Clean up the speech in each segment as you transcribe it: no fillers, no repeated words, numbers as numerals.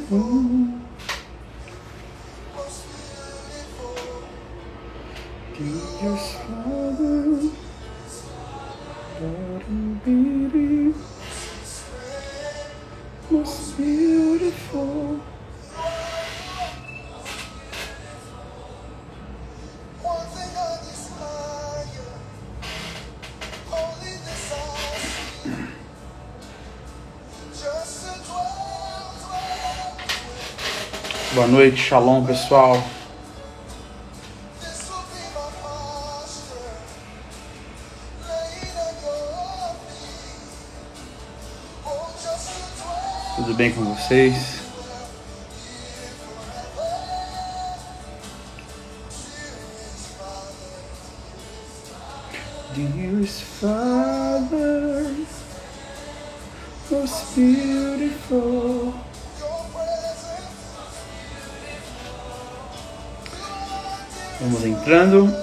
Dearest Father, God and beauty, most beautiful. One thing I desire, holiness I see, just to dwell. Boa noite, shalom pessoal. This will be my posture, laid at your feet. Oh, just to dwell. Tudo bem com vocês? Dearest Father, most beautiful. Vamos entrando.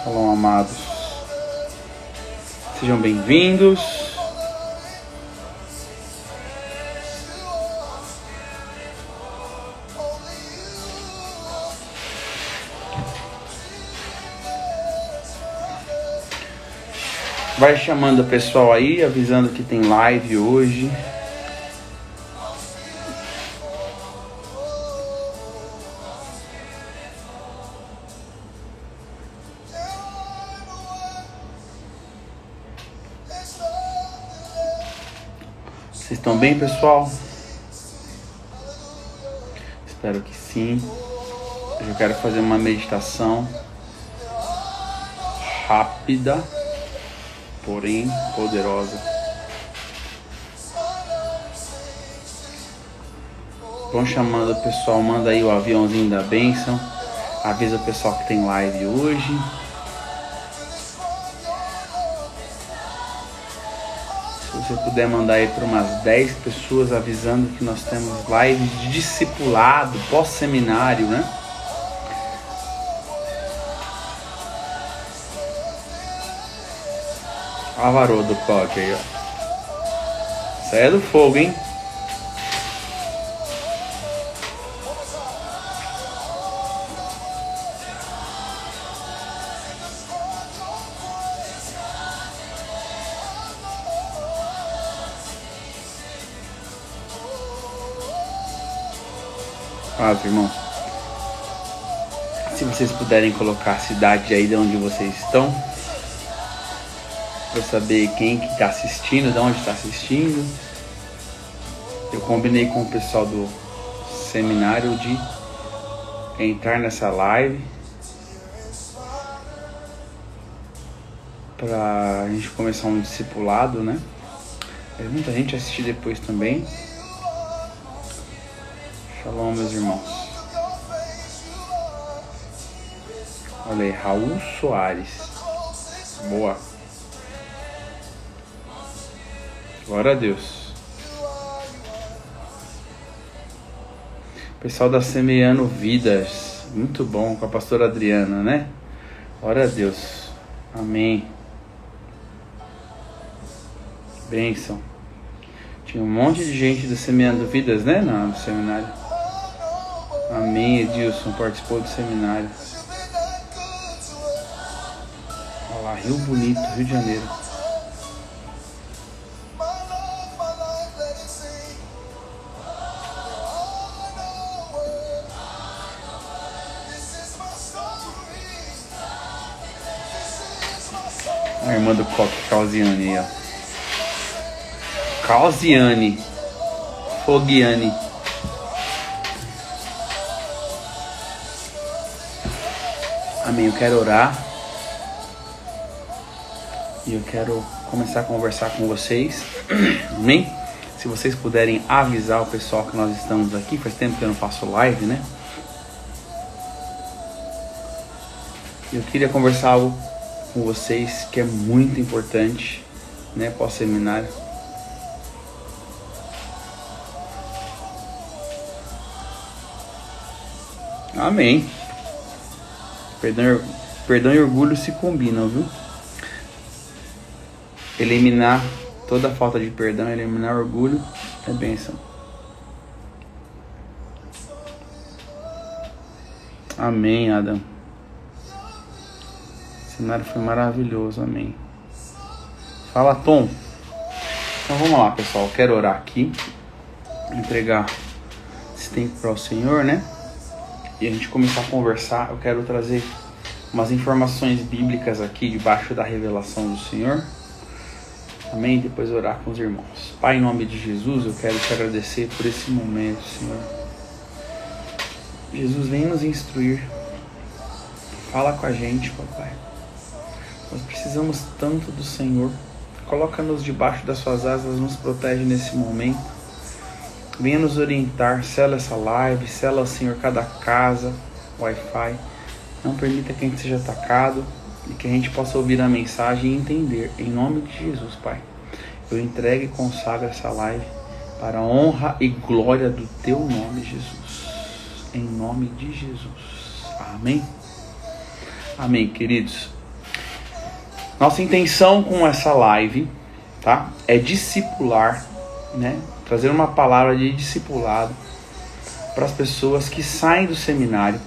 Shalom, amados. Sejam bem-vindos. Vai chamando o pessoal aí, avisando que tem live hoje. Vocês estão bem, pessoal? Espero que sim. Hoje eu quero fazer uma meditação rápida, porém poderosa. Vão chamando o pessoal, manda aí o aviãozinho da bênção. Avisa o pessoal que tem live hoje. Se você puder mandar aí para umas 10 pessoas avisando que nós temos live de discipulado, pós-seminário, né? A varoa do pote aí, ó. Isso aí é do fogo, hein? Paz, irmãos. Se vocês puderem colocar a cidade aí de onde vocês estão, para saber quem que está assistindo, de onde está assistindo. Eu combinei com o pessoal do seminário de entrar nessa live para a gente começar um discipulado, né? Tem muita gente assistir depois também. Shalom, meus irmãos. Olha aí, Raul Soares. Boa. Glória a Deus. Pessoal da Semeando Vidas. Muito bom, com a pastora Adriana, né? Glória a Deus. Amém. Bênção. Tinha um monte de gente do Semeando Vidas, né? No seminário. Amém, Edilson participou do seminário. Olha lá, Rio Bonito, Rio de Janeiro. A irmã do Coque, Calziane aí, ó. Calziane. Fogiane. Amém, eu quero orar. E eu quero começar a conversar com vocês. Amém? Se vocês puderem avisar o pessoal que nós estamos aqui. Faz tempo que eu não faço live, né? Eu queria conversar algo com vocês que é muito importante, né? Pós-seminário. Amém. Perdão e orgulho se combinam, viu? Eliminar toda falta de perdão, eliminar orgulho é bênção. Amém, Adam. O cenário foi maravilhoso, amém. Fala, Tom. Então vamos lá, pessoal. Eu quero orar aqui, entregar esse tempo para o Senhor, né? E a gente começar a conversar. Eu quero trazer umas informações bíblicas aqui debaixo da revelação do Senhor. Amém? Depois orar com os irmãos. Pai, em nome de Jesus, eu quero te agradecer por esse momento, Senhor. Jesus, vem nos instruir. Fala com a gente, papai. Nós precisamos tanto do Senhor. Coloca-nos debaixo das suas asas, nos protege nesse momento. Venha nos orientar, sela essa live, sela, Senhor, cada casa, Wi-Fi. Não permita que a gente seja atacado e que a gente possa ouvir a mensagem e entender. Em nome de Jesus, Pai, eu entrego e consagro essa live para a honra e glória do Teu nome, Jesus. Em nome de Jesus. Amém? Amém, queridos. Nossa intenção com essa live, tá? É discipular, né? Trazer uma palavra de discipulado para as pessoas que saem do seminário,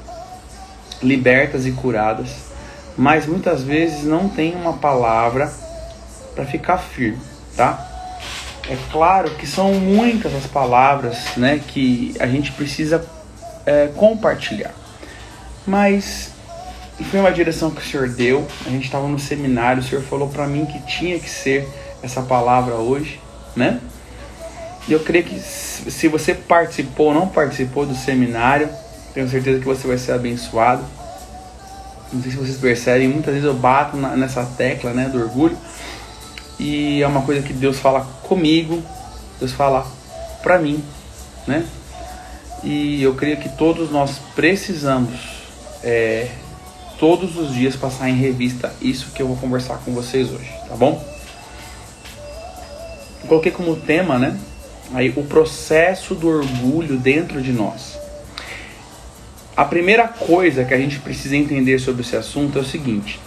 libertas e curadas, mas muitas vezes não tem uma palavra para ficar firme, tá? É claro que são muitas as palavras, né, que a gente precisa compartilhar, mas foi uma direção que o Senhor deu. A gente estava no seminário, o Senhor falou para mim que tinha que ser essa palavra hoje, né? E eu creio que se você participou ou não participou do seminário, tenho certeza que você vai ser abençoado. Não sei se vocês percebem, muitas vezes eu bato nessa tecla, né, do orgulho. E é uma coisa que Deus fala comigo, Deus fala pra mim, né? E eu creio que todos nós precisamos, todos os dias, passar em revista isso que eu vou conversar com vocês hoje, tá bom? Eu coloquei como tema, né, aí, o processo do orgulho dentro de nós. A primeira coisa que a gente precisa entender sobre esse assunto é o seguinte: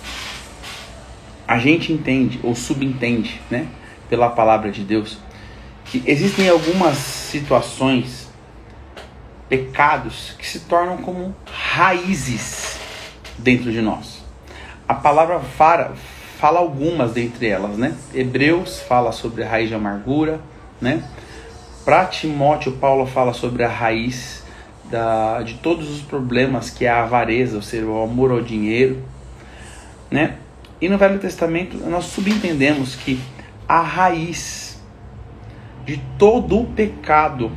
a gente entende ou subentende, né, pela palavra de Deus, que existem algumas situações, pecados, que se tornam como raízes dentro de nós. A palavra fala algumas dentre elas, né? Hebreus fala sobre a raiz de amargura, né? Para Timóteo, Paulo fala sobre a raiz de todos os problemas, que é a avareza, ou seja, o amor ao dinheiro, né? E no Velho Testamento nós subentendemos que a raiz de todo o pecado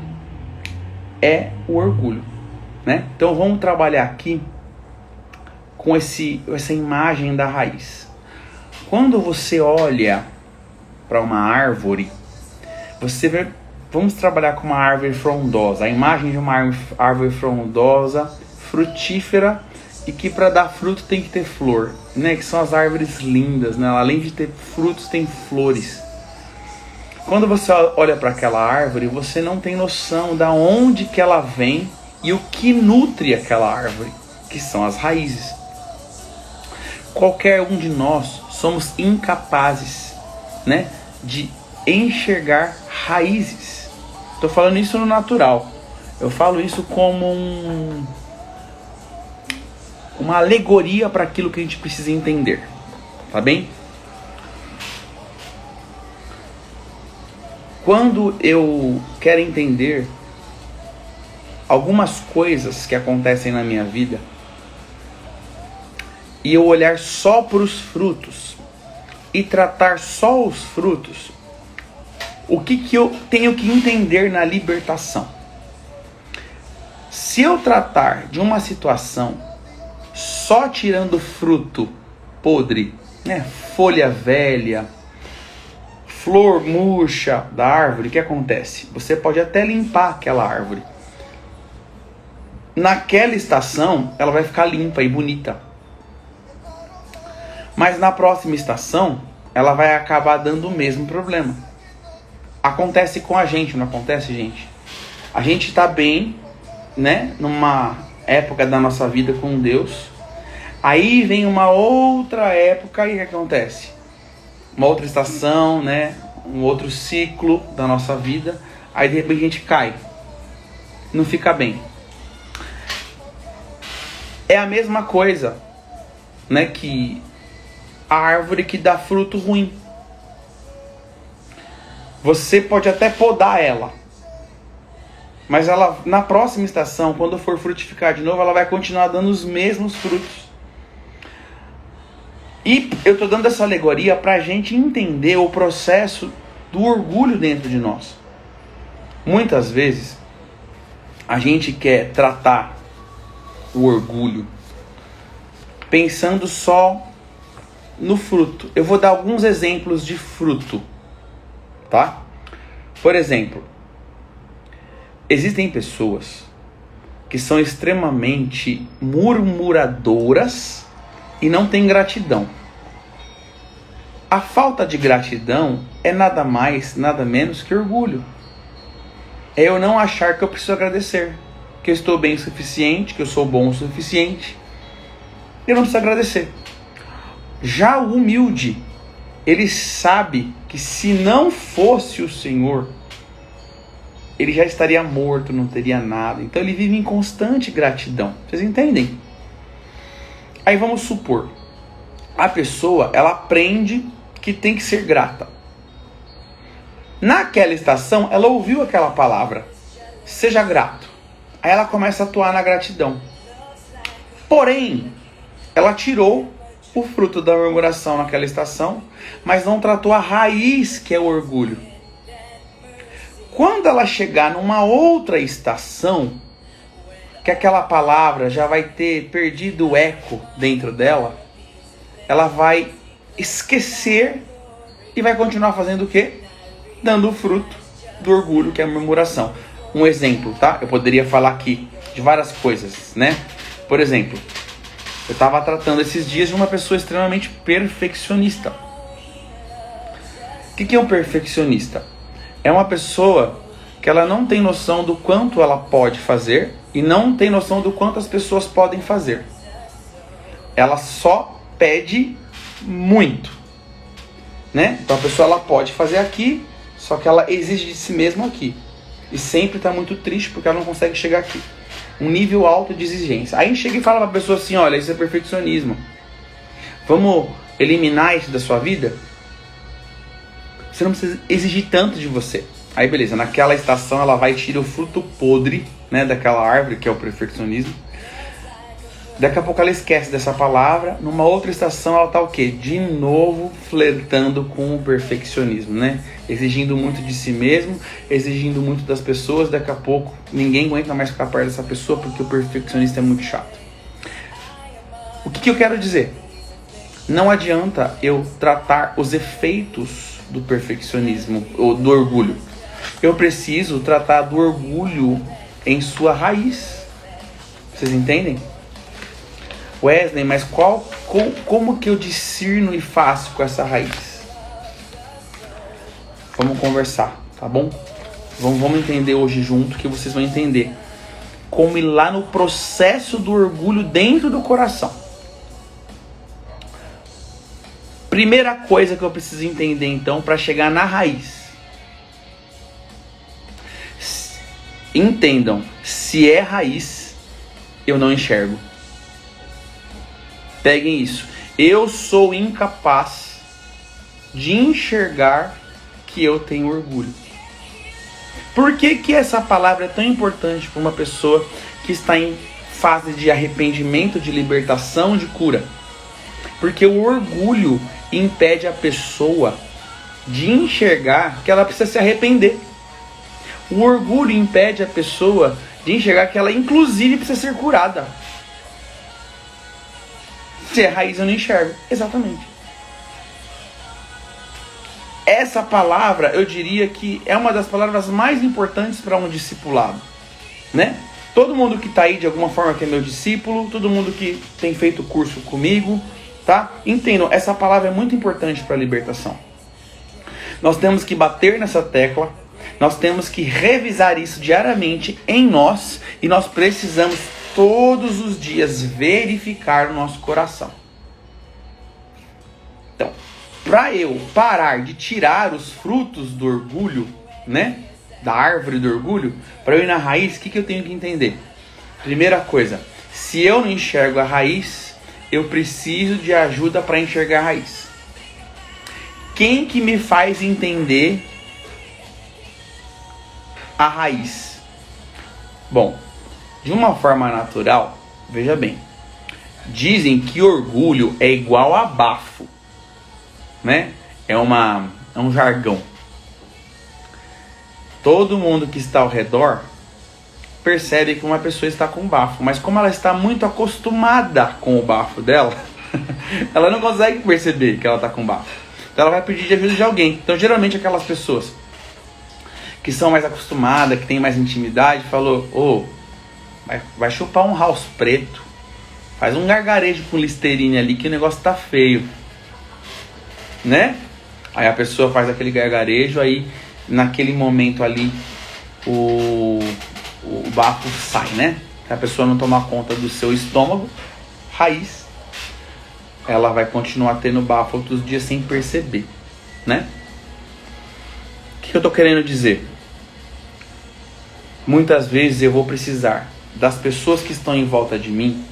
é o orgulho, né? Então vamos trabalhar aqui com essa imagem da raiz. Quando você olha para uma árvore, você vê. Vamos trabalhar com uma árvore frondosa. A imagem de uma árvore frondosa, frutífera, e que para dar fruto tem que ter flor, né? Que são as árvores lindas, né? Além de ter frutos, tem flores. Quando você olha para aquela árvore, você não tem noção de onde que ela vem e o que nutre aquela árvore, que são as raízes. Qualquer um de nós somos incapazes, né, de enxergar raízes. Estou falando isso no natural. Eu falo isso como uma alegoria para aquilo que a gente precisa entender. Tá bem? Quando eu quero entender algumas coisas que acontecem na minha vida e eu olhar só para os frutos e tratar só os frutos, o que eu tenho que entender na libertação? Se eu tratar de uma situação só tirando fruto podre, né, folha velha, flor murcha da árvore, o que acontece? Você pode até limpar aquela árvore. Naquela estação, ela vai ficar limpa e bonita. Mas na próxima estação, ela vai acabar dando o mesmo problema. Acontece com a gente, não acontece, gente? A gente está bem, né, numa época da nossa vida com Deus. Aí vem uma outra época e o que acontece? Uma outra estação, né? Um outro ciclo da nossa vida. Aí de repente a gente cai. Não fica bem. É a mesma coisa, né, que a árvore que dá fruto ruim. Você pode até podar ela, mas ela, na próxima estação, quando for frutificar de novo, ela vai continuar dando os mesmos frutos. E eu estou dando essa alegoria para a gente entender o processo do orgulho dentro de nós. Muitas vezes, a gente quer tratar o orgulho pensando só no fruto. Eu vou dar alguns exemplos de fruto, tá? Por exemplo, existem pessoas que são extremamente murmuradoras e não têm gratidão. A falta de gratidão é nada mais, nada menos que orgulho. É eu não achar que eu preciso agradecer, que eu estou bem o suficiente, que eu sou bom o suficiente. Eu não preciso agradecer. Já o humilde, ele sabe que se não fosse o Senhor, ele já estaria morto, não teria nada. Então ele vive em constante gratidão. Vocês entendem? Aí vamos supor, a pessoa, ela aprende que tem que ser grata. Naquela estação, ela ouviu aquela palavra, seja grato. Aí ela começa a atuar na gratidão. Porém, ela tirou o fruto da murmuração naquela estação, mas não tratou a raiz, que é o orgulho. Quando ela chegar numa outra estação, que aquela palavra já vai ter perdido o eco dentro dela, ela vai esquecer e vai continuar fazendo o quê? Dando o fruto do orgulho, que é a murmuração. Um exemplo, tá? Eu poderia falar aqui de várias coisas, né? Por exemplo, eu estava tratando esses dias de uma pessoa extremamente perfeccionista. O que é um perfeccionista? É uma pessoa que ela não tem noção do quanto ela pode fazer e não tem noção do quanto as pessoas podem fazer. Ela só pede muito, né? Então a pessoa, ela pode fazer aqui, só que ela exige de si mesma aqui. E sempre está muito triste porque ela não consegue chegar aqui. Um nível alto de exigência. Aí chega e fala para a pessoa assim, olha, isso é perfeccionismo. Vamos eliminar isso da sua vida? Você não precisa exigir tanto de você. Aí beleza, naquela estação ela vai tirar o fruto podre, né, daquela árvore, que é o perfeccionismo. Daqui a pouco ela esquece dessa palavra. Numa outra estação ela tá o quê? De novo flertando com o perfeccionismo, né? Exigindo muito de si mesmo, exigindo muito das pessoas. Daqui a pouco ninguém aguenta mais ficar perto dessa pessoa porque o perfeccionista é muito chato. O que eu quero dizer? Não adianta eu tratar os efeitos do perfeccionismo ou do orgulho. Eu preciso tratar do orgulho em sua raiz. Vocês entendem? Wesley, mas como que eu discerno e faço com essa raiz? Vamos conversar, tá bom? Vamos entender hoje junto, que vocês vão entender como ir lá no processo do orgulho dentro do coração. Primeira coisa que eu preciso entender então para chegar na raiz. Entendam, se é raiz, eu não enxergo. Peguem isso. Eu sou incapaz de enxergar que eu tenho orgulho. Por que essa palavra é tão importante para uma pessoa que está em fase de arrependimento, de libertação, de cura? Porque o orgulho impede a pessoa de enxergar que ela precisa se arrepender. O orgulho impede a pessoa de enxergar que ela inclusive precisa ser curada. Se é raiz, eu não enxergo. Exatamente. Essa palavra, eu diria que é uma das palavras mais importantes para um discipulado, né? Todo mundo que está aí de alguma forma que é meu discípulo, todo mundo que tem feito curso comigo, tá? Entendam, essa palavra é muito importante para a libertação. Nós temos que bater nessa tecla, nós temos que revisar isso diariamente em nós, e nós precisamos todos os dias verificar o nosso coração. Então, para eu parar de tirar os frutos do orgulho, né, da árvore do orgulho, para eu ir na raiz, o que eu tenho que entender? Primeira coisa, se eu não enxergo a raiz, eu preciso de ajuda para enxergar a raiz. Quem que me faz entender a raiz? Bom, de uma forma natural, veja bem, dizem que orgulho é igual a bafo, né? É um jargão. Todo mundo que está ao redor percebe que uma pessoa está com bafo, mas como ela está muito acostumada com o bafo dela, ela não consegue perceber que ela está com bafo. Então ela vai pedir de ajuda de alguém. Então geralmente aquelas pessoas que são mais acostumadas, que têm mais intimidade, falou, vai chupar um house preto, faz um gargarejo com Listerine ali que o negócio tá feio, né? Aí a pessoa faz aquele gargarejo, aí naquele momento ali o bafo sai, né? Se a pessoa não tomar conta do seu estômago, raiz, ela vai continuar tendo bafo outros dias sem perceber, né? O que eu tô querendo dizer? Muitas vezes eu vou precisar das pessoas que estão em volta de mim.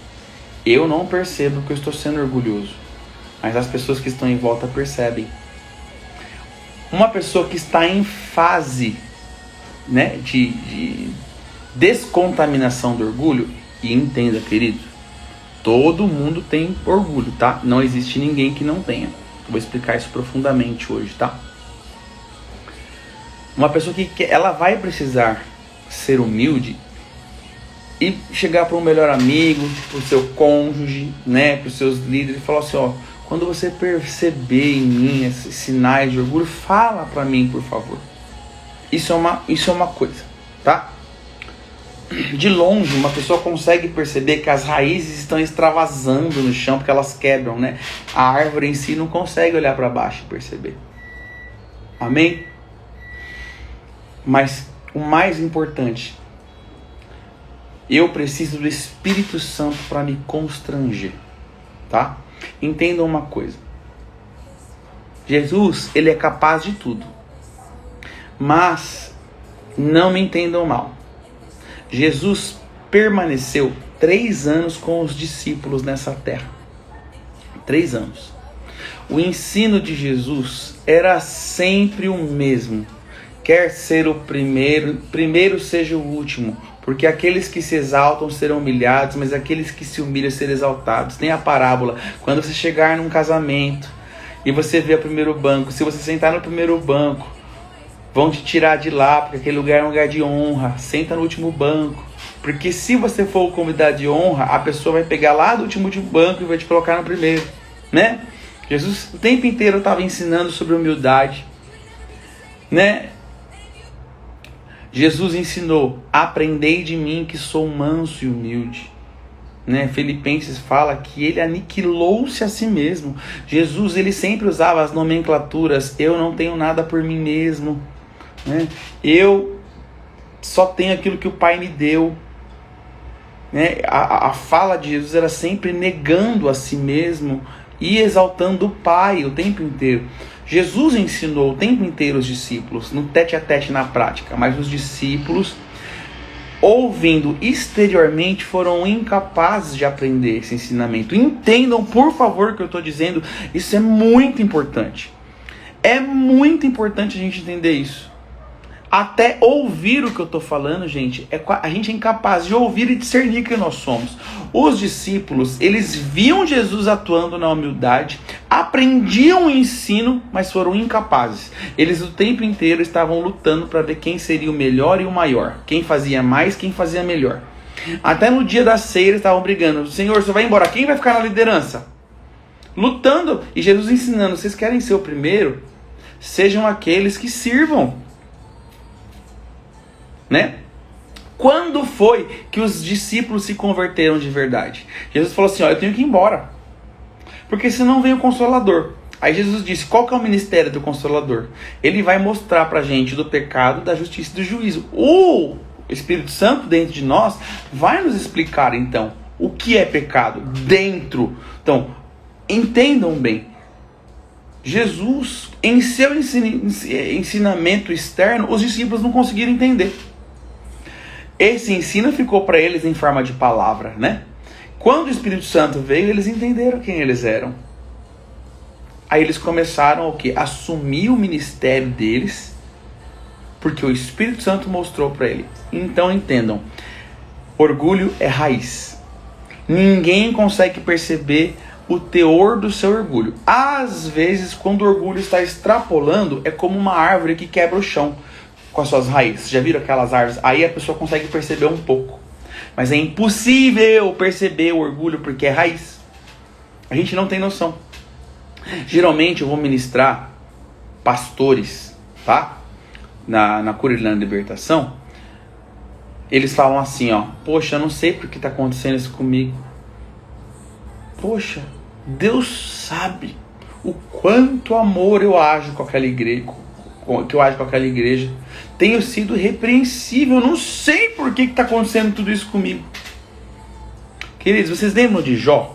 Eu não percebo que eu estou sendo orgulhoso, mas as pessoas que estão em volta percebem. Uma pessoa que está em fase, né, de descontaminação do orgulho, e entenda, querido, todo mundo tem orgulho, tá? Não existe ninguém que não tenha. Eu vou explicar isso profundamente hoje, tá? Uma pessoa que ela vai precisar ser humilde e chegar para um melhor amigo, para o seu cônjuge, né, para os seus líderes, e falar assim, ó, quando você perceber em mim esses sinais de orgulho, fala para mim, por favor. Isso é uma coisa, tá? De longe, uma pessoa consegue perceber que as raízes estão extravasando no chão, porque elas quebram, né? A árvore em si não consegue olhar para baixo e perceber. Amém? Mas o mais importante, eu preciso do Espírito Santo para me constranger, tá? Entendam uma coisa. Jesus, ele é capaz de tudo. Mas, não me entendam mal. Jesus permaneceu 3 anos com os discípulos nessa terra. 3 anos. O ensino de Jesus era sempre o mesmo. Quer ser o primeiro seja o último. Porque aqueles que se exaltam serão humilhados, mas aqueles que se humilham serão exaltados. Tem a parábola, quando você chegar num casamento e você vê o primeiro banco, se você sentar no primeiro banco, vão te tirar de lá, porque aquele lugar é um lugar de honra. Senta no último banco. Porque se você for o convidado de honra, a pessoa vai pegar lá do último banco e vai te colocar no primeiro, né? Jesus o tempo inteiro estava ensinando sobre humildade, né? Jesus ensinou, aprendei de mim que sou manso e humilde, né? Filipenses fala que ele aniquilou-se a si mesmo. Jesus, ele sempre usava as nomenclaturas, eu não tenho nada por mim mesmo, né? Eu só tenho aquilo que o Pai me deu, né? A fala de Jesus era sempre negando a si mesmo e exaltando o Pai o tempo inteiro. Jesus ensinou o tempo inteiro os discípulos, no tete a tete na prática, mas os discípulos, ouvindo exteriormente, foram incapazes de aprender esse ensinamento. Entendam, por favor, o que eu estou dizendo, isso é muito importante. É muito importante a gente entender isso. Até ouvir o que eu estou falando, gente, a gente é incapaz de ouvir e discernir quem nós somos. Os discípulos, eles viam Jesus atuando na humildade, aprendiam o ensino, mas foram incapazes. Eles o tempo inteiro estavam lutando para ver quem seria o melhor e o maior. Quem fazia mais, quem fazia melhor. Até no dia da ceia eles estavam brigando. Senhor, você vai embora, quem vai ficar na liderança? Lutando. E Jesus ensinando, vocês querem ser o primeiro? Sejam aqueles que sirvam. Né? Quando foi que os discípulos se converteram de verdade? Jesus falou assim, ó, eu tenho que ir embora, porque senão vem o Consolador. Aí Jesus disse, qual que é o ministério do Consolador? Ele vai mostrar pra gente do pecado, da justiça e do juízo. O Espírito Santo dentro de nós vai nos explicar então o que é pecado dentro. Então, entendam bem. Jesus, em seu ensinamento externo, os discípulos não conseguiram entender. Esse ensino ficou para eles em forma de palavra, né? Quando o Espírito Santo veio, eles entenderam quem eles eram. Aí eles começaram o quê? Assumir o ministério deles, porque o Espírito Santo mostrou para eles. Então entendam, orgulho é raiz. Ninguém consegue perceber o teor do seu orgulho. Às vezes, quando o orgulho está extrapolando, é como uma árvore que quebra o chão com as suas raízes. Já viram aquelas árvores? Aí a pessoa consegue perceber um pouco. Mas é impossível perceber o orgulho porque é raiz. A gente não tem noção. Geralmente eu vou ministrar pastores, tá? Na cura e na libertação. Eles falam assim, ó: poxa, eu não sei por que está acontecendo isso comigo. Poxa, Deus sabe o quanto amor eu ajo com aquela igreja, que eu ajo com aquela igreja. Tenho sido repreensível, eu não sei por que está acontecendo tudo isso comigo. Queridos, vocês lembram de Jó?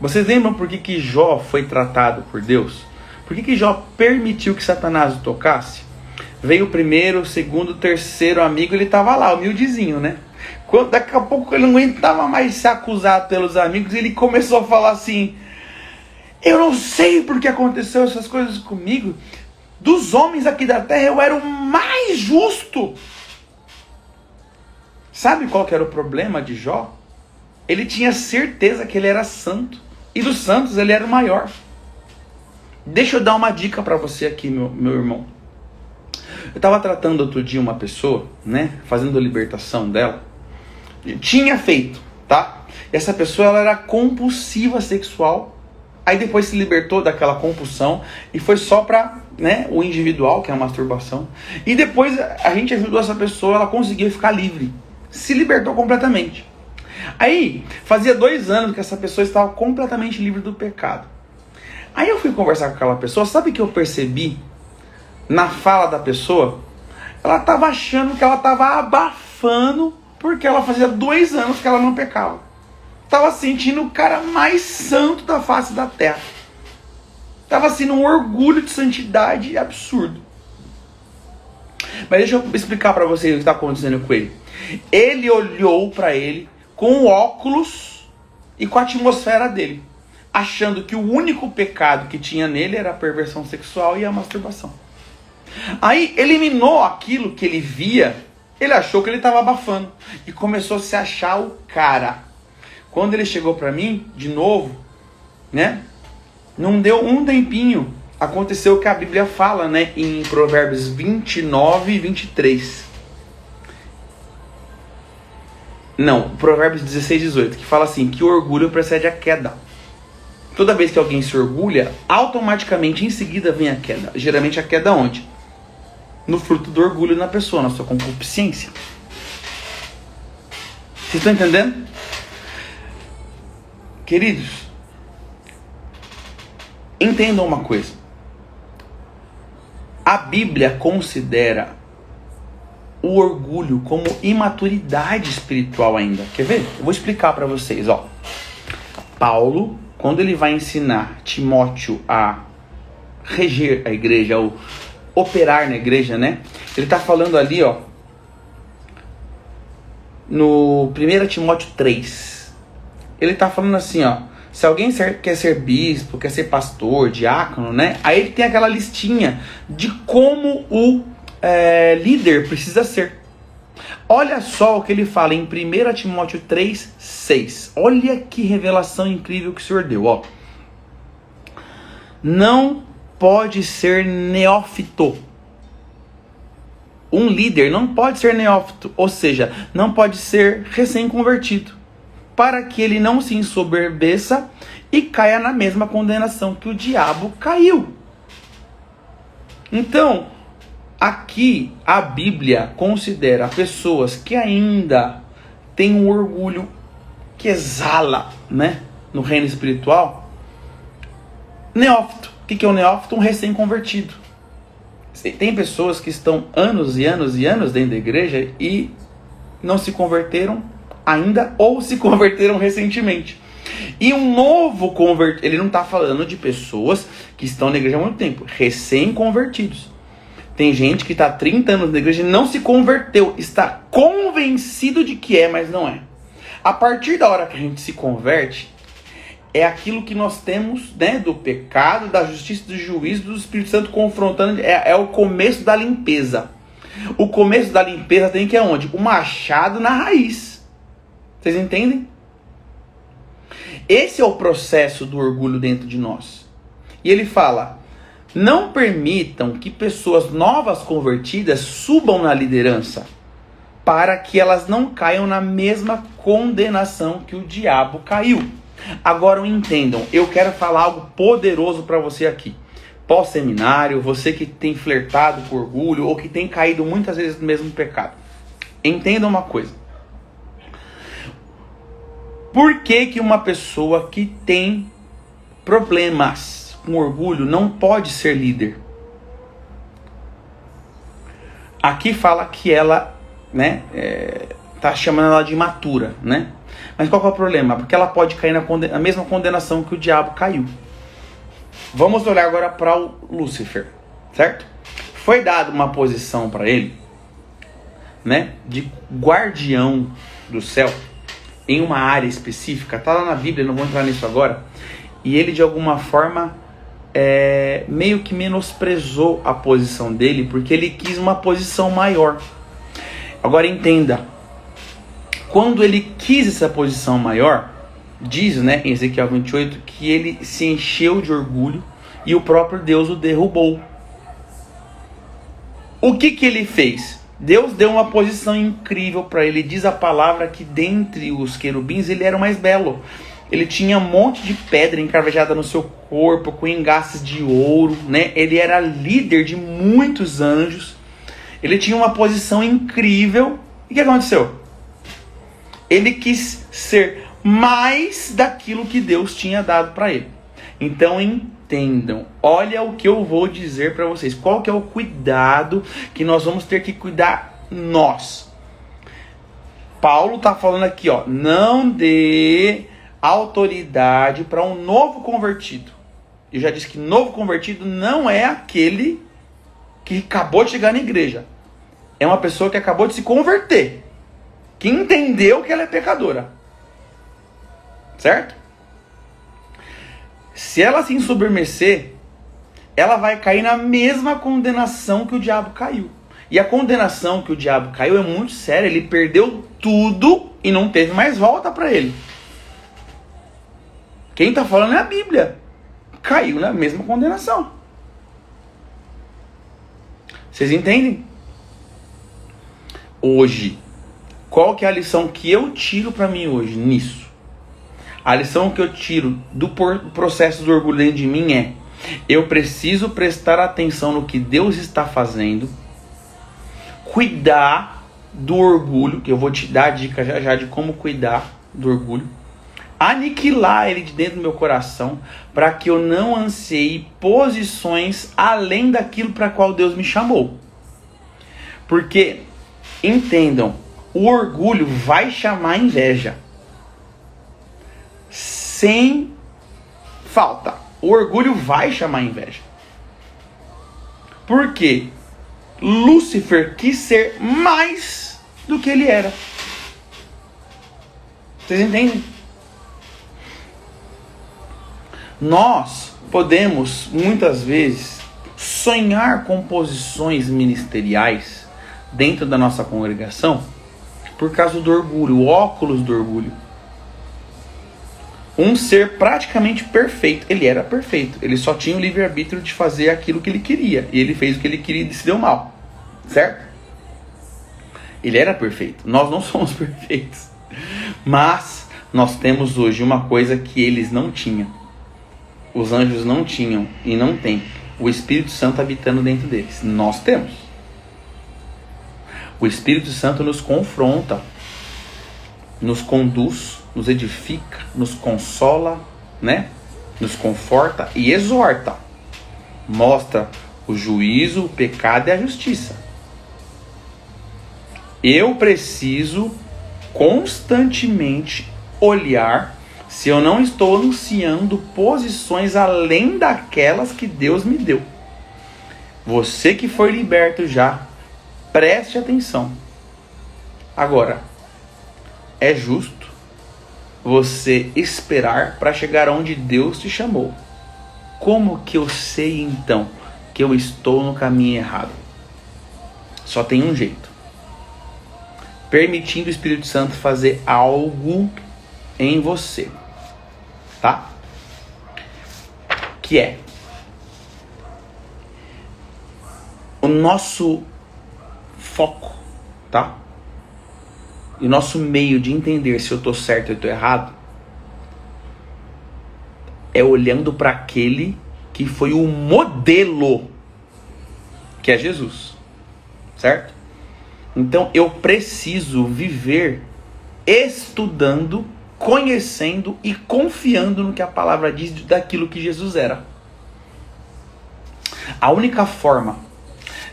Vocês lembram por que Jó foi tratado por Deus? Por que Jó permitiu que Satanás o tocasse? Veio o primeiro, o segundo, o terceiro amigo, ele estava lá, humildezinho, né? Quando, daqui a pouco ele não aguentava mais ser acusado pelos amigos, ele começou a falar assim: eu não sei por que aconteceu essas coisas comigo. Dos homens aqui da terra eu era o mais justo. Sabe qual que era o problema de Jó? Ele tinha certeza que ele era santo. E dos santos ele era o maior. Deixa eu dar uma dica para você aqui, meu irmão. Eu estava tratando outro dia uma pessoa, né? Fazendo a libertação dela. Tinha feito, tá? Essa pessoa, ela era compulsiva sexual. Aí depois se libertou daquela compulsão e foi só para, né, o individual, que é a masturbação. E depois a gente ajudou essa pessoa, ela conseguiu ficar livre. Se libertou completamente. Aí, fazia 2 anos que essa pessoa estava completamente livre do pecado. Aí eu fui conversar com aquela pessoa, sabe o que eu percebi na fala da pessoa? Ela estava achando que ela estava abafando porque ela fazia 2 anos que ela não pecava. Estava sentindo o cara mais santo da face da terra. Estava sentindo um orgulho de santidade absurdo. Mas deixa eu explicar para vocês o que está acontecendo com ele. Ele olhou para ele com óculos e com a atmosfera dele, achando que o único pecado que tinha nele era a perversão sexual e a masturbação. Aí eliminou aquilo que ele via, ele achou que ele estava abafando e começou a se achar o cara. Quando ele chegou para mim, de novo, né? Não deu um tempinho, aconteceu o que a Bíblia fala, né? Em Provérbios 29 e 23. Não, Provérbios 16 e 18, que fala assim, que o orgulho precede a queda. Toda vez que alguém se orgulha, automaticamente em seguida vem a queda. Geralmente a queda onde? No fruto do orgulho na pessoa, na sua concupiscência. Vocês estão entendendo? Queridos, entendam uma coisa. A Bíblia considera o orgulho como imaturidade espiritual ainda. Quer ver? Eu vou explicar para vocês. Ó. Paulo, quando ele vai ensinar Timóteo a reger a igreja, ou operar na igreja, né? Ele está falando ali, ó, no 1 Timóteo 3. Ele está falando assim, ó, se alguém quer ser bispo, quer ser pastor, diácono, né? Aí ele tem aquela listinha de como o líder precisa ser. Olha só o que ele fala em 1 Timóteo 3, 6. Olha que revelação incrível que o Senhor deu, ó. Não pode ser neófito. Um líder não pode ser neófito, ou seja, não pode ser recém-convertido, para que ele não se ensoberbeça e caia na mesma condenação que o diabo caiu. Então, aqui a Bíblia considera pessoas que ainda têm um orgulho que exala, né, no reino espiritual, neófito. O que é um neófito? Um recém-convertido. Tem pessoas que estão anos e anos e anos dentro da igreja e não se converteram ainda ou se converteram recentemente. E um novo convertido, ele não está falando de pessoas que estão na igreja há muito tempo, recém-convertidos. Tem gente que está há 30 anos na igreja e não se converteu, está convencido de que é, mas não é. A partir da hora que a gente se converte, é aquilo que nós temos, né, do pecado, da justiça, do juízo, do Espírito Santo confrontando, é o começo da limpeza. O começo da limpeza tem que ir aonde? O machado na raiz. Vocês entendem? Esse é o processo do orgulho dentro de nós. E ele fala, não permitam que pessoas novas convertidas subam na liderança, para que elas não caiam na mesma condenação que o diabo caiu. Agora entendam, eu quero falar algo poderoso para você aqui. Pós-seminário, você que tem flertado com orgulho ou que tem caído muitas vezes no mesmo pecado. Entenda uma coisa. Por que uma pessoa que tem problemas com orgulho não pode ser líder? Aqui fala que ela, né, tá chamando ela de imatura, né? Mas qual que é o problema? Porque ela pode cair na mesma condenação que o diabo caiu. Vamos olhar agora para o Lúcifer, certo? Foi dada uma posição para ele, né, de guardião do céu, em uma área específica. Está lá na Bíblia, não vou entrar nisso agora. E ele de alguma forma meio que menosprezou a posição dele, porque ele quis uma posição maior. Agora entenda, quando ele quis essa posição maior, diz, né, em Ezequiel 28, que ele se encheu de orgulho e o próprio Deus o derrubou. O que ele fez? Deus deu uma posição incrível para ele. Diz a palavra que dentre os querubins ele era o mais belo. Ele tinha um monte de pedra encravejada no seu corpo, com engaços de ouro, né? Ele era líder de muitos anjos. Ele tinha uma posição incrível. E o que aconteceu? Ele quis ser mais daquilo que Deus tinha dado para ele. Então entendam, olha o que eu vou dizer para vocês. Qual que é o cuidado que nós vamos ter que cuidar nós? Paulo está falando aqui, ó, não dê autoridade para um novo convertido. Eu já disse que novo convertido não é aquele que acabou de chegar na igreja. É uma pessoa que acabou de se converter, que entendeu que ela é pecadora. Certo? Se ela se ensoberbecer, ela vai cair na mesma condenação que o diabo caiu. E a condenação que o diabo caiu é muito séria. Ele perdeu tudo e não teve mais volta para ele. Quem está falando é a Bíblia. Caiu na mesma condenação. Vocês entendem? Hoje, qual que é a lição que eu tiro para mim hoje nisso? A lição que eu tiro do processo do orgulho dentro de mim é: eu preciso prestar atenção no que Deus está fazendo, cuidar do orgulho, que eu vou te dar a dica já já de como cuidar do orgulho, aniquilar ele de dentro do meu coração, para que eu não anseie posições além daquilo para qual Deus me chamou. Porque, entendam, o orgulho vai chamar inveja. Sem falta. O orgulho vai chamar inveja. Por quê? Lúcifer quis ser mais do que ele era. Vocês entendem? Nós podemos, muitas vezes, sonhar com posições ministeriais dentro da nossa congregação por causa do orgulho, o óculos do orgulho. Um ser praticamente perfeito. Ele era perfeito. Ele só tinha o livre-arbítrio de fazer aquilo que ele queria. E ele fez o que ele queria e se deu mal. Certo? Ele era perfeito. Nós não somos perfeitos. Mas nós temos hoje uma coisa que eles não tinham. Os anjos não tinham e não têm. O Espírito Santo habitando dentro deles. Nós temos. O Espírito Santo nos confronta, nos conduz, nos edifica, nos consola, né? Nos conforta e exorta. Mostra o juízo, o pecado e a justiça. Eu preciso constantemente olhar se eu não estou anunciando posições além daquelas que Deus me deu. Você que foi liberto já, preste atenção. Agora, é justo você esperar para chegar onde Deus te chamou. Como que eu sei então que eu estou no caminho errado? Só tem um jeito. Permitindo o Espírito Santo fazer algo em você. Tá? Que é o nosso foco, tá? E o nosso meio de entender se eu estou certo ou eu estou errado é olhando para aquele que foi o modelo, que é Jesus, certo? Então eu preciso viver estudando, conhecendo e confiando no que a palavra diz daquilo que Jesus era. A única forma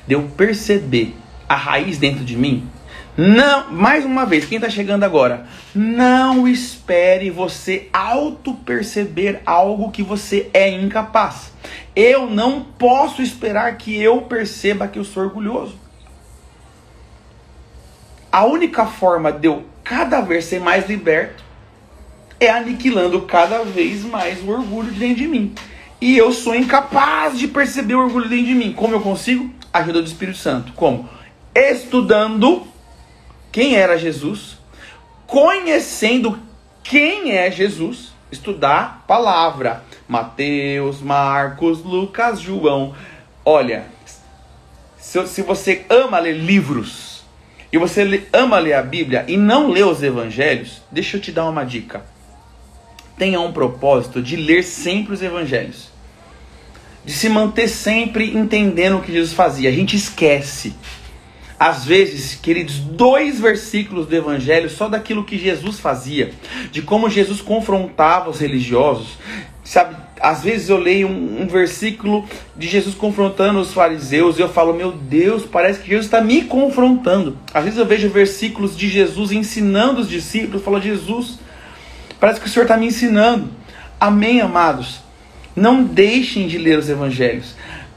de eu perceber a raiz dentro de mim, não, mais uma vez, quem está chegando agora, não espere você auto-perceber algo que você é incapaz. Eu não posso esperar que eu perceba que eu sou orgulhoso. A única forma de eu cada vez ser mais liberto é aniquilando cada vez mais o orgulho dentro de mim. E eu sou incapaz de perceber o orgulho dentro de mim. Como eu consigo? Ajuda do Espírito Santo. Como? Estudando quem era Jesus, conhecendo quem é Jesus, estudar a palavra. Mateus, Marcos, Lucas, João. Olha, se você ama ler livros e você ama ler a Bíblia e não lê os evangelhos, deixa eu te dar uma dica. Tenha um propósito de ler sempre os evangelhos, de se manter sempre entendendo o que Jesus fazia. A gente esquece, às vezes, queridos, 2 versículos do evangelho só daquilo que Jesus fazia, de como Jesus confrontava os religiosos, sabe? Às vezes eu leio um versículo de Jesus confrontando os fariseus e eu falo, meu Deus, parece que Jesus está me confrontando. Às vezes eu vejo versículos de Jesus ensinando os discípulos, eu falo, Jesus, parece que o Senhor está me ensinando. Amém, amados? Não deixem de ler os evangelhos.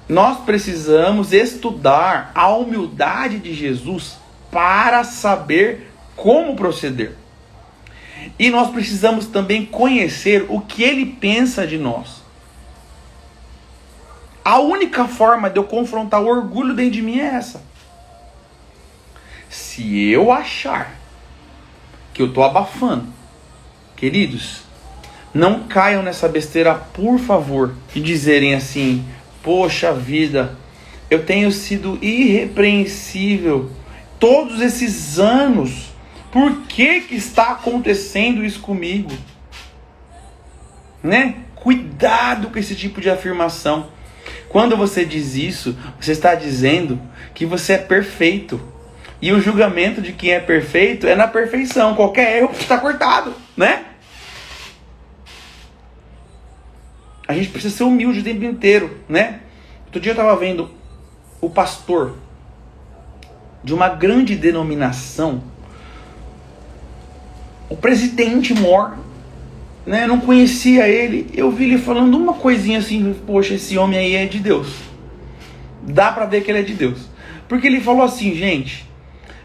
Nós precisamos estudar a humildade de Jesus para saber como proceder. E nós precisamos também conhecer o que ele pensa de nós. A única forma de eu confrontar o orgulho dentro de mim é essa. Se eu achar que eu estou abafando, queridos, não caiam nessa besteira, por favor, de dizerem assim, poxa vida, eu tenho sido irrepreensível todos esses anos, por que está acontecendo isso comigo? Né? Cuidado com esse tipo de afirmação. Quando você diz isso, você está dizendo que você é perfeito. E o julgamento de quem é perfeito é na perfeição. Qualquer erro está cortado, né? A gente precisa ser humilde o tempo inteiro, né? Outro dia eu estava vendo o pastor de uma grande denominação, o presidente mor, né? Eu não conhecia ele, eu vi ele falando uma coisinha assim, poxa, esse homem aí é de Deus. Dá pra ver que ele é de Deus. Porque ele falou assim, gente,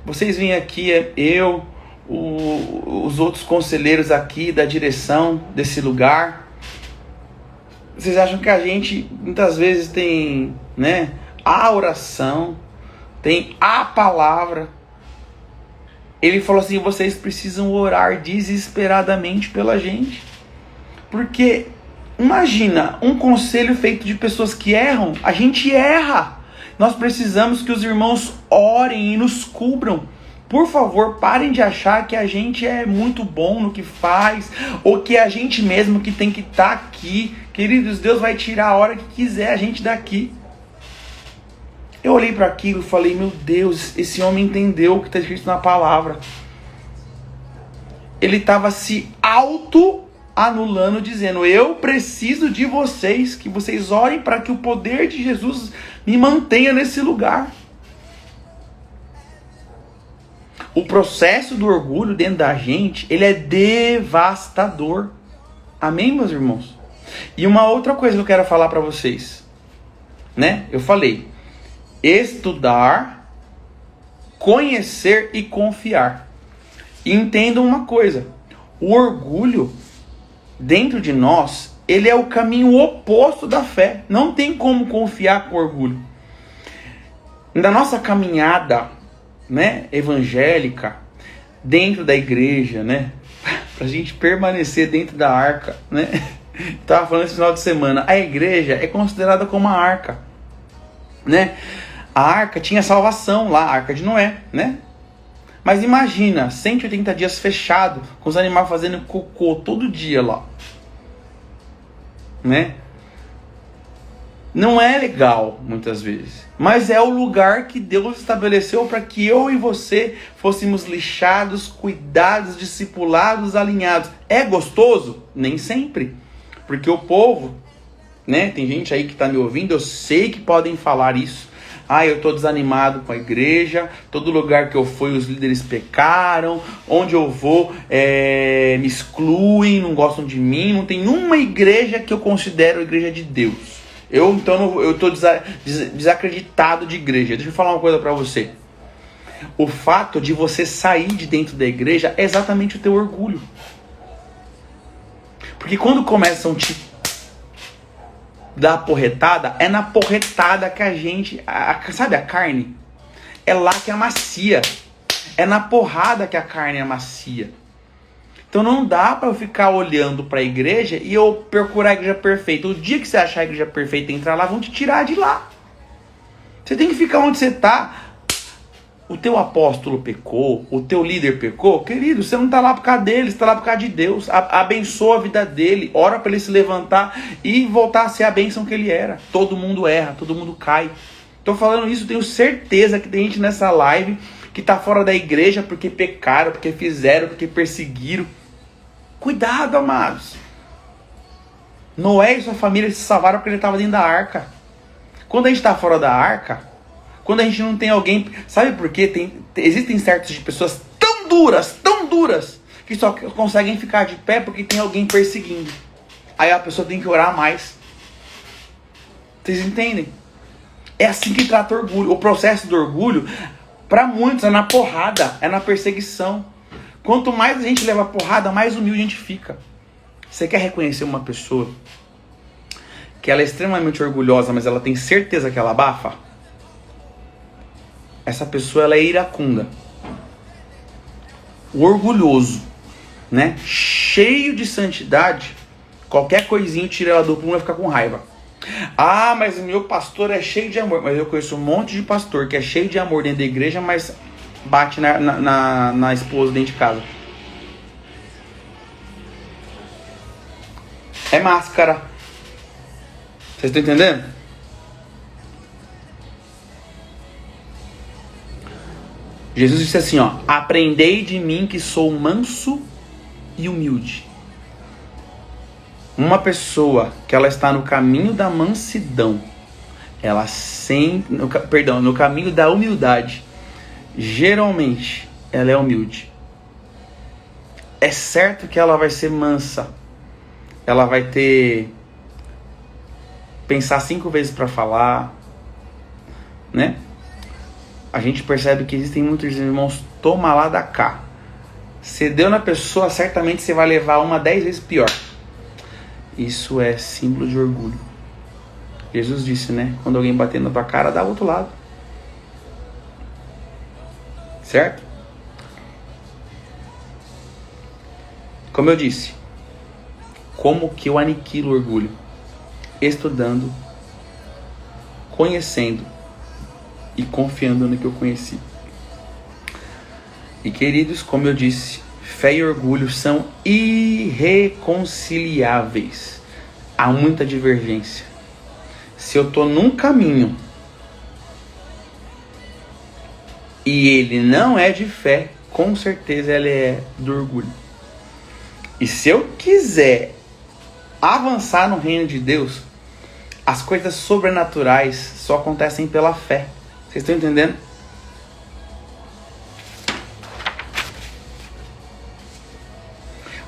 vocês vêm aqui, eu, os outros conselheiros aqui da direção desse lugar, vocês acham que a gente muitas vezes tem, né, a oração, tem a palavra. Ele falou assim, vocês precisam orar desesperadamente pela gente. Porque, imagina, um conselho feito de pessoas que erram, a gente erra. Nós precisamos que os irmãos orem e nos cubram. Por favor, parem de achar que a gente é muito bom no que faz, ou que é a gente mesmo que tem que estar aqui. Queridos, Deus vai tirar a hora que quiser a gente daqui. Eu olhei para aquilo e falei, meu Deus, esse homem entendeu o que está escrito na palavra. Ele estava se auto-anulando, dizendo, eu preciso de vocês, que vocês orem para que o poder de Jesus me mantenha nesse lugar. O processo do orgulho dentro da gente, ele é devastador. Amém, meus irmãos? E uma outra coisa que eu quero falar para vocês, né? Eu falei, estudar, conhecer e confiar. E entendam uma coisa, o orgulho dentro de nós, ele é o caminho oposto da fé. Não tem como confiar com orgulho. Na nossa caminhada, né, evangélica, dentro da igreja, né, pra gente permanecer dentro da arca, né, tava falando esse final de semana, a igreja é considerada como uma arca, né, a arca tinha salvação lá, a arca de Noé, né, mas imagina, 180 dias fechado, com os animais fazendo cocô todo dia lá, né, não é legal, muitas vezes. Mas é o lugar que Deus estabeleceu para que eu e você fôssemos lixados, cuidados, discipulados, alinhados. É gostoso? Nem sempre. Porque o povo, né? Tem gente aí que está me ouvindo, eu sei que podem falar isso. Ah, eu estou desanimado com a igreja, todo lugar que eu fui os líderes pecaram, onde eu vou me excluem, não gostam de mim, não tem uma igreja que eu considero a igreja de Deus. Eu estou desacreditado de igreja. Deixa eu falar uma coisa para você. O fato de você sair de dentro da igreja é exatamente o teu orgulho. Porque quando começam a te dar porretada, é na porretada que a gente... sabe a carne? É lá que amacia. É na porrada que a carne amacia. Então não dá para eu ficar olhando para a igreja e eu procurar a igreja perfeita. O dia que você achar a igreja perfeita e entrar lá, vão te tirar de lá. Você tem que ficar onde você está. O teu apóstolo pecou, o teu líder pecou. Querido, você não está lá por causa dele, você está lá por causa de Deus. Abençoa a vida dele, ora para ele se levantar e voltar a ser a bênção que ele era. Todo mundo erra, todo mundo cai. Estou falando isso, tenho certeza que tem gente nessa live que está fora da igreja porque pecaram, porque fizeram, porque perseguiram. Cuidado, amados. Noé e sua família se salvaram porque ele estava dentro da arca. Quando a gente está fora da arca, quando a gente não tem alguém... Sabe por quê? Existem certas de pessoas tão duras, que só conseguem ficar de pé porque tem alguém perseguindo. Aí a pessoa tem que orar mais. Vocês entendem? É assim que trata o orgulho. O processo do orgulho, para muitos, é na porrada, é na perseguição. Quanto mais a gente leva porrada, mais humilde a gente fica. Você quer reconhecer uma pessoa que ela é extremamente orgulhosa, mas ela tem certeza que ela abafa? Essa pessoa, ela é iracunda. O orgulhoso, né? Cheio de santidade, qualquer coisinha tira ela do prumo e fica com raiva. Ah, mas o meu pastor é cheio de amor. Mas eu conheço um monte de pastor que é cheio de amor dentro da igreja, mas bate na esposa dentro de casa. É máscara. Vocês estão entendendo? Jesus disse assim, ó: aprendei de mim que sou manso e humilde. Uma pessoa que ela está no caminho da mansidão, ela sempre, no caminho da humildade, geralmente ela é humilde. É certo que ela vai ser mansa, ela vai pensar 5 vezes para falar, né? A gente percebe que existem muitos irmãos toma lá da cá. Você deu na pessoa, certamente você vai levar uma 10 vezes pior. Isso é símbolo de orgulho. Jesus disse, né? Quando alguém bater na tua cara, dá o outro lado. Certo? Como eu disse, como que eu aniquilo o orgulho? Estudando, conhecendo e confiando no que eu conheci. E queridos, como eu disse, fé e orgulho são irreconciliáveis. Há muita divergência. Se eu estou num caminho e ele não é de fé, com certeza ele é do orgulho. E se eu quiser avançar no reino de Deus, as coisas sobrenaturais só acontecem pela fé. Vocês estão entendendo?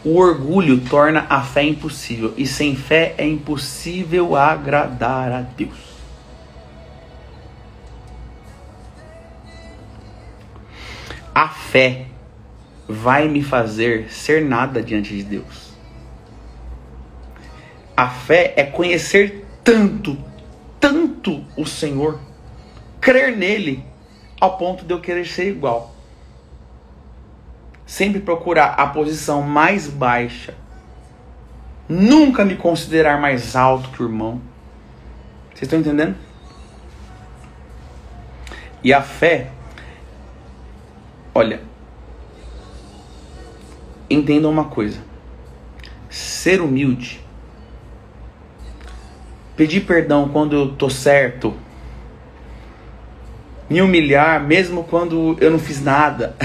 O orgulho torna a fé impossível, e sem fé é impossível agradar a Deus. A fé vai me fazer ser nada diante de Deus. A fé é conhecer tanto o Senhor, crer nele, ao ponto de eu querer ser igual. Sempre procurar a posição mais baixa. Nunca me considerar mais alto que o irmão. Vocês estão entendendo? E a fé, olha, entendam uma coisa. Ser humilde, pedir perdão quando eu tô certo, me humilhar mesmo quando eu não fiz nada,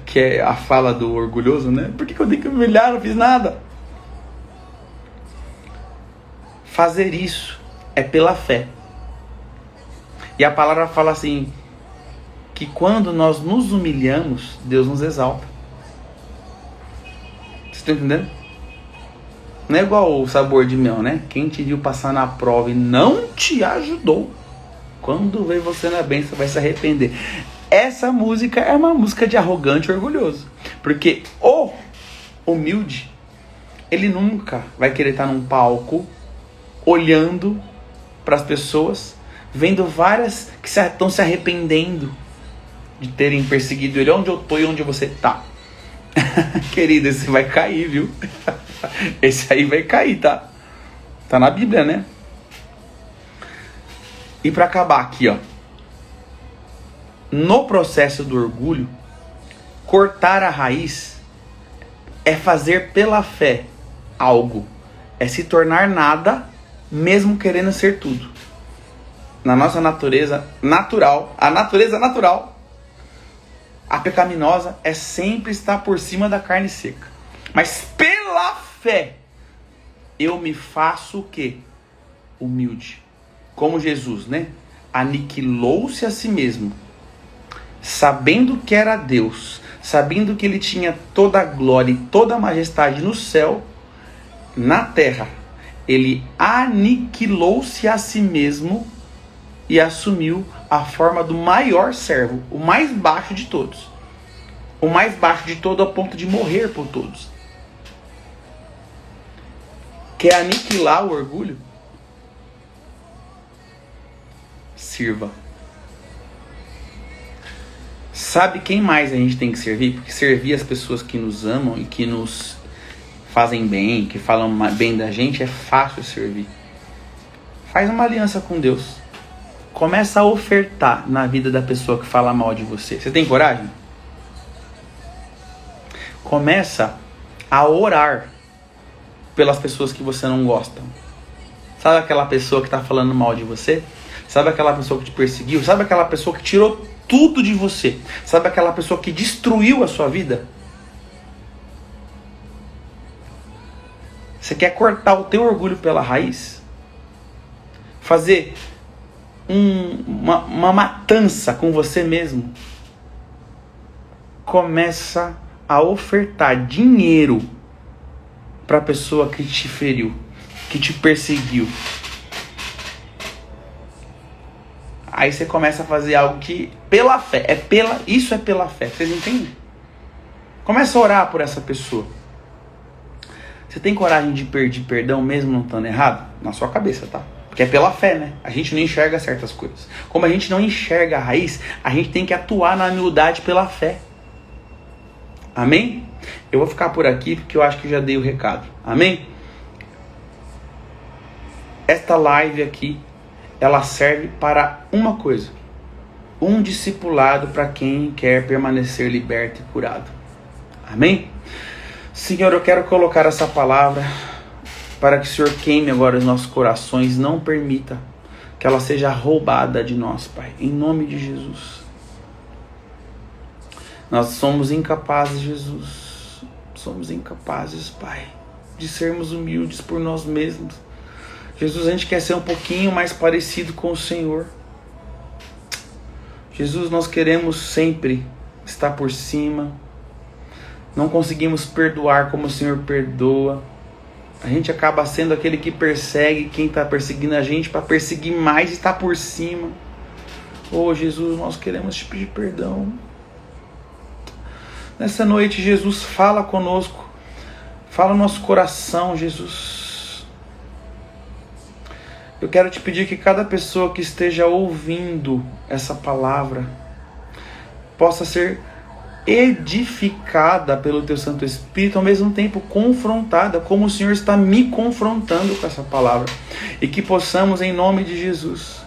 que é a fala do orgulhoso, né? Por que eu tenho que me humilhar? Eu não fiz nada. Fazer isso é pela fé. E a palavra fala assim, que quando nós nos humilhamos, Deus nos exalta. Vocês estão entendendo? Não é igual o sabor de mel, né? Quem te viu passar na prova e não te ajudou, quando vê você na bênção vai se arrepender. Essa música é uma música de arrogante e orgulhoso. Porque o humilde, ele nunca vai querer estar num palco, olhando para as pessoas, vendo várias que estão se arrependendo de terem perseguido ele. Onde eu tô e onde você tá? Querido, esse vai cair, viu? Esse aí vai cair, tá? Tá na Bíblia, né? E para acabar aqui, ó. No processo do orgulho, cortar a raiz é fazer pela fé algo. É se tornar nada, mesmo querendo ser tudo. Na nossa natureza natural, a natureza natural, a pecaminosa é sempre estar por cima da carne seca. Mas pela fé, eu me faço o quê? Humilde. Como Jesus, né? Aniquilou-se a si mesmo, sabendo que era Deus, sabendo que ele tinha toda a glória e toda a majestade no céu, na terra. Ele aniquilou-se a si mesmo e assumiu a forma do maior servo, o mais baixo de todos. O mais baixo de todo a ponto de morrer por todos. Quer aniquilar o orgulho? Sirva. Sabe quem mais a gente tem que servir? Porque servir as pessoas que nos amam e que nos fazem bem, que falam bem da gente, é fácil servir. Faz uma aliança com Deus. Começa a ofertar na vida da pessoa que fala mal de você. Você tem coragem? Começa a orar pelas pessoas que você não gosta. Sabe aquela pessoa que está falando mal de você? Sabe aquela pessoa que te perseguiu? Sabe aquela pessoa que tirou tudo de você? Sabe aquela pessoa que destruiu a sua vida? Você quer cortar o teu orgulho pela raiz? Fazer uma matança com você mesmo? Começa a ofertar dinheiro para a pessoa que te feriu, que te perseguiu. Aí você começa a fazer algo que, pela fé, isso é pela fé, vocês entendem? Começa a orar por essa pessoa. Você tem coragem de pedir perdão mesmo não estando errado? Na sua cabeça, tá? Porque é pela fé, né? A gente não enxerga certas coisas. Como a gente não enxerga a raiz, a gente tem que atuar na humildade pela fé. Amém? Eu vou ficar por aqui porque eu acho que já dei o recado. Amém? Esta live aqui, ela serve para uma coisa: um discipulado para quem quer permanecer liberto e curado. Amém? Senhor, eu quero colocar essa palavra para que o Senhor queime agora os nossos corações. Não permita que ela seja roubada de nós, Pai. Em nome de Jesus. Nós somos incapazes, Jesus. Somos incapazes, Pai, de sermos humildes por nós mesmos. Jesus, a gente quer ser um pouquinho mais parecido com o Senhor. Jesus, nós queremos sempre estar por cima. não conseguimos perdoar como o Senhor perdoa. A gente acaba sendo aquele que persegue quem está perseguindo a gente para perseguir mais e estar por cima. Oh Jesus, nós queremos te pedir perdão. Nessa noite, Jesus, fala conosco. Fala no nosso coração, Jesus. Eu quero te pedir que cada pessoa que esteja ouvindo essa palavra possa ser edificada pelo Teu Santo Espírito, ao mesmo tempo confrontada, como o Senhor está me confrontando com essa palavra. E que possamos, em nome de Jesus,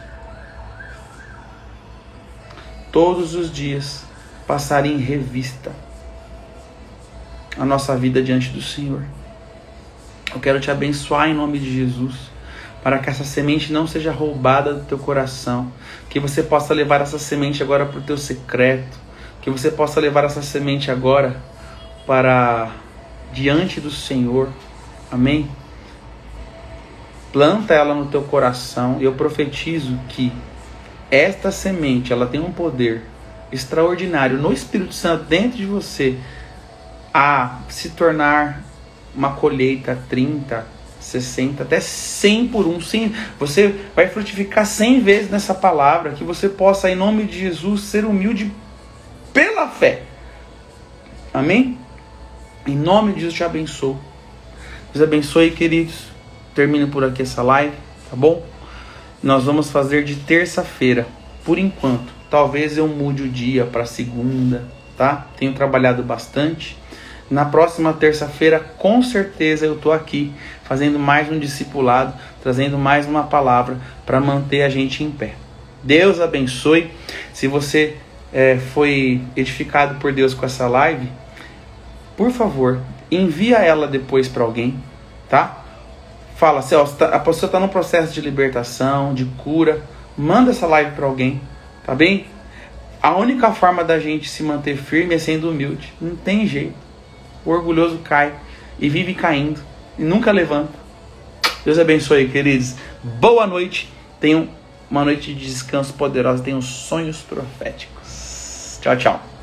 todos os dias, passar em revista a nossa vida diante do Senhor. Eu quero te abençoar em nome de Jesus, para que essa semente não seja roubada do teu coração, que você possa levar essa semente agora para o teu secreto, que você possa levar essa semente agora para diante do Senhor. Amém? Planta ela no teu coração, e eu profetizo que esta semente, ela tem um poder extraordinário no Espírito Santo dentro de você, a se tornar uma colheita 30, 60, até 100 por 1. Sim, você vai frutificar 100 vezes nessa palavra. Que você possa, em nome de Jesus, ser humilde pela fé. Amém? Em nome de Jesus te abençoo. Deus abençoe, queridos. Termino por aqui essa live, tá bom? Nós vamos fazer de terça-feira, por enquanto. Talvez eu mude o dia para segunda, tá? Tenho trabalhado bastante. Na próxima terça-feira, com certeza, eu estou aqui fazendo mais um discipulado, trazendo mais uma palavra para manter a gente em pé. Deus abençoe. Se você foi edificado por Deus com essa live, por favor, envia ela depois para alguém, tá? Fala assim, ó, a pessoa está num processo de libertação, de cura, manda essa live para alguém, tá bem? A única forma da gente se manter firme é sendo humilde, não tem jeito. O orgulhoso cai e vive caindo e nunca levanta. Deus abençoe, queridos. Boa noite. Tenham uma noite de descanso poderosa. Tenham sonhos proféticos. Tchau, tchau.